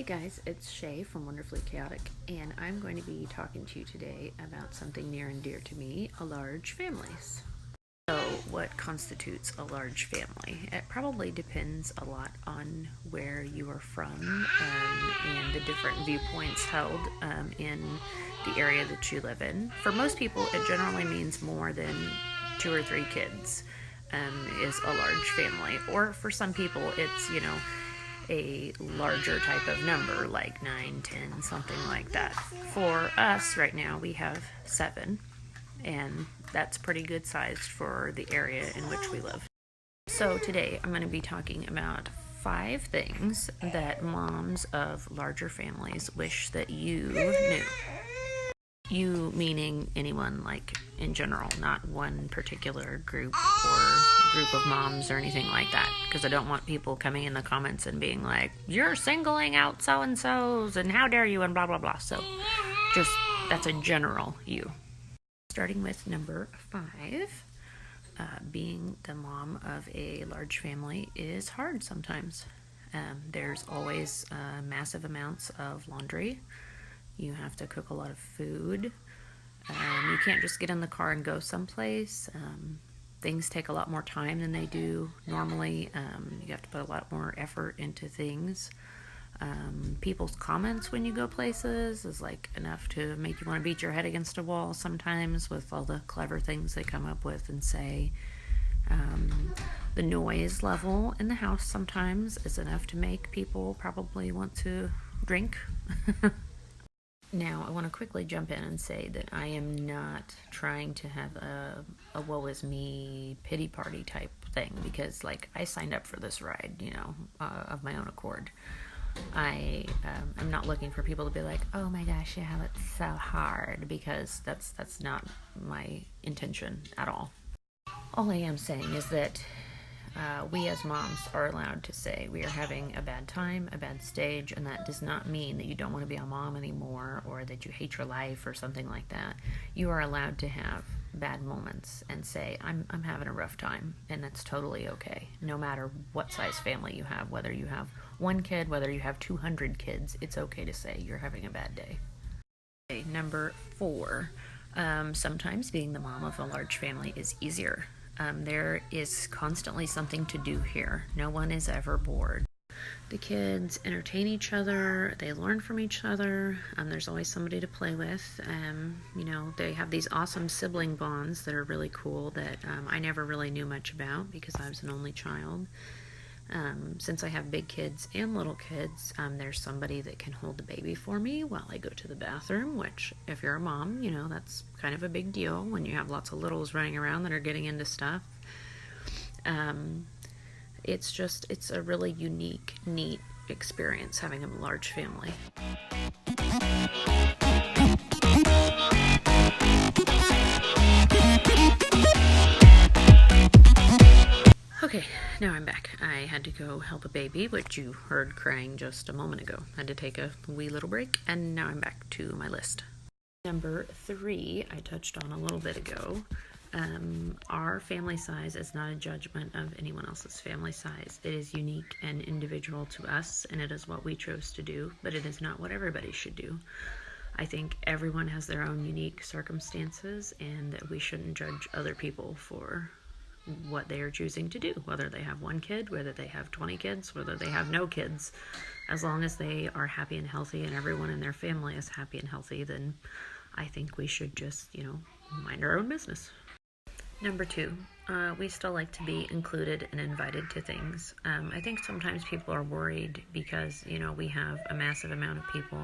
guys, it's Shay from Wonderfully Chaotic, and I'm going to be talking to you today about something near and dear to me, large families. So, what constitutes a large family? It probably depends a lot on where you are from and the different viewpoints held in the area that you live in. For most people, it generally means more than 2 or 3 kids is a large family. Or for some people, it's, a larger type of number, like 9, 10, something like that. For us right now, we have 7, and that's pretty good sized for the area in which we live. So today I'm going to be talking about 5 things that moms of larger families wish that you knew. You meaning anyone, like in general, not one particular group or group of moms or anything like that, because I don't want people coming in the comments and being like, you're singling out so-and-sos and how dare you and blah blah blah. So just, that's a general you. Starting with number 5, being the mom of a large family is hard sometimes. There's always massive amounts of laundry. You have to cook a lot of food. You can't just get in the car and go someplace. Things take a lot more time than they do normally. You have to put a lot more effort into things. People's comments when you go places is like enough to make you want to beat your head against a wall sometimes with all the clever things they come up with and say. The noise level in the house sometimes is enough to make people probably want to drink. Now, I want to quickly jump in and say that I am not trying to have a woe is me pity party type thing, because like I signed up for this ride, of my own accord. I am not looking for people to be like, oh my gosh, yeah, it's so hard, because that's not my intention at all. All I am saying is that we as moms are allowed to say we are having a bad time, a bad stage, and that does not mean that you don't want to be a mom anymore or that you hate your life or something like that. You are allowed to have bad moments and say, I'm having a rough time, and that's totally okay. No matter what size family you have, whether you have 1 kid, whether you have 200 kids, it's okay to say you're having a bad day. Okay, number 4, sometimes being the mom of a large family is easier. There is constantly something to do here. No one is ever bored. The kids entertain each other, they learn from each other, there's always somebody to play with. They have these awesome sibling bonds that are really cool that I never really knew much about because I was an only child. Since I have big kids and little kids, there's somebody that can hold the baby for me while I go to the bathroom, which if you're a mom, that's kind of a big deal when you have lots of littles running around that are getting into stuff. It's a really unique, neat experience having a large family. Okay, now I'm back. I had to go help a baby, which you heard crying just a moment ago. I had to take a wee little break, and now I'm back to my list. Number 3, I touched on a little bit ago. Our family size is not a judgment of anyone else's family size. It is unique and individual to us, and it is what we chose to do, but it is not what everybody should do. I think everyone has their own unique circumstances, and that we shouldn't judge other people for what they are choosing to do, whether they have 1 kid, whether they have 20 kids, whether they have no kids. As long as they are happy and healthy and everyone in their family is happy and healthy, then I think we should just, mind our own business. Number 2, we still like to be included and invited to things. I think sometimes people are worried because, we have a massive amount of people,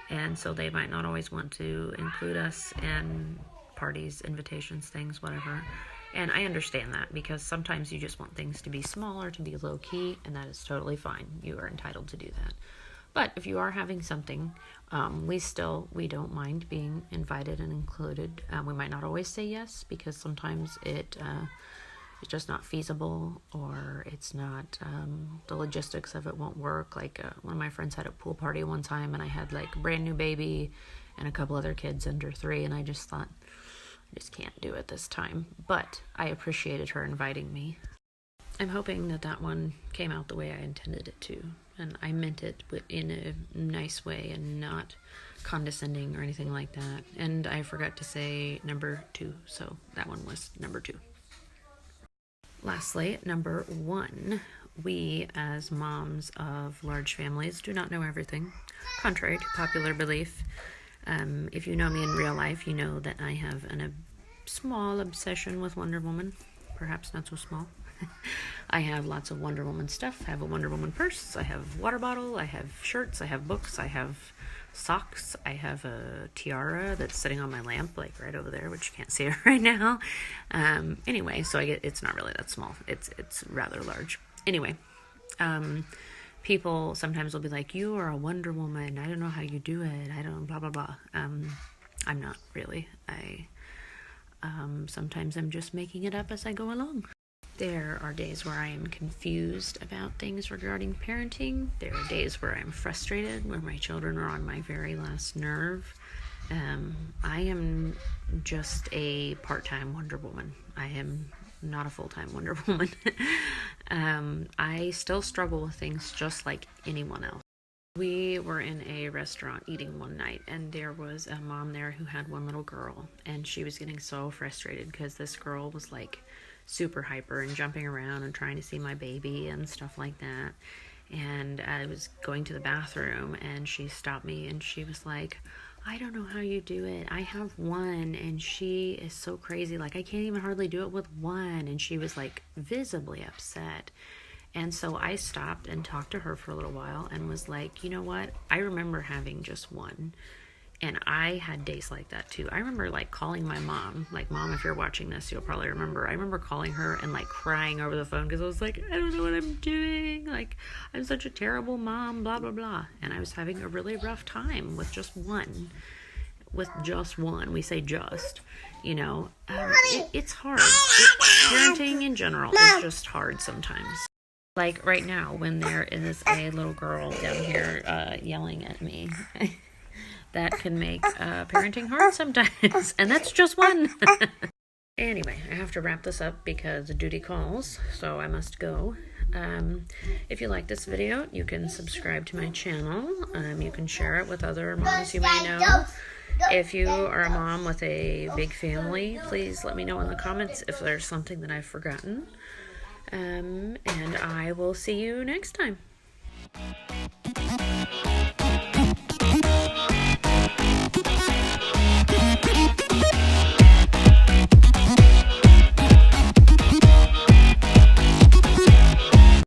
and so they might not always want to include us in parties, invitations, things, whatever. And I understand that, because sometimes you just want things to be smaller, to be low-key, and that is totally fine. You are entitled to do that. But if you are having something, we don't mind being invited and included. We might not always say yes, because sometimes it's just not feasible, or it's not, the logistics of it won't work. Like one of my friends had a pool party one time, and I had like a brand new baby and a couple other kids under 3, and I just thought, I just can't do it this time. But I appreciated her inviting me. I'm hoping that one came out the way I intended it to. and I meant it in a nice way and not condescending or anything like that. And I forgot to say number 2, so that one was number 2. Lastly, number 1, we as moms of large families do not know everything, contrary to popular belief. If you know me in real life, you know that I have a small obsession with Wonder Woman, perhaps not so small. I have lots of Wonder Woman stuff. I have a Wonder Woman purse, I have water bottle, I have shirts, I have books, I have socks, I have a tiara that's sitting on my lamp, like right over there, which you can't see it right now. Anyway, so it's not really that small. It's rather large. Anyway, people sometimes will be like, "You are a Wonder Woman. I don't know how you do it. I don't blah blah blah." I'm not really. Sometimes I'm just making it up as I go along. There are days where I am confused about things regarding parenting. There are days where I'm frustrated, where my children are on my very last nerve. I am just a part-time Wonder Woman. I am not a full-time Wonder Woman. I still struggle with things just like anyone else. We were in a restaurant eating one night, and there was a mom there who had one little girl, and she was getting so frustrated because this girl was like super hyper and jumping around and trying to see my baby and stuff like that. And I was going to the bathroom, and she stopped me, and she was like, "I don't know how you do it. I have one, and she is so crazy. Like, I can't even hardly do it with one." And she was like visibly upset. And so I stopped and talked to her for a little while and was like, "You know what? I remember having just one. And I had days like that too." I remember like calling my mom, like, "Mom, if you're watching this, you'll probably remember." I remember calling her and like crying over the phone because I was like, "I don't know what I'm doing. Like, I'm such a terrible mom, blah, blah, blah." And I was having a really rough time with just one. With just one. We say just, you know. It's hard. Parenting in general is just hard sometimes. Like right now when there is a little girl down here yelling at me. That can make parenting hard sometimes, and that's just one. Anyway, I have to wrap this up because duty calls, so I must go. If you like this video, you can subscribe to my channel. You can share it with other moms you may know. If you are a mom with a big family, please let me know in the comments if there's something that I've forgotten. And I will see you next time.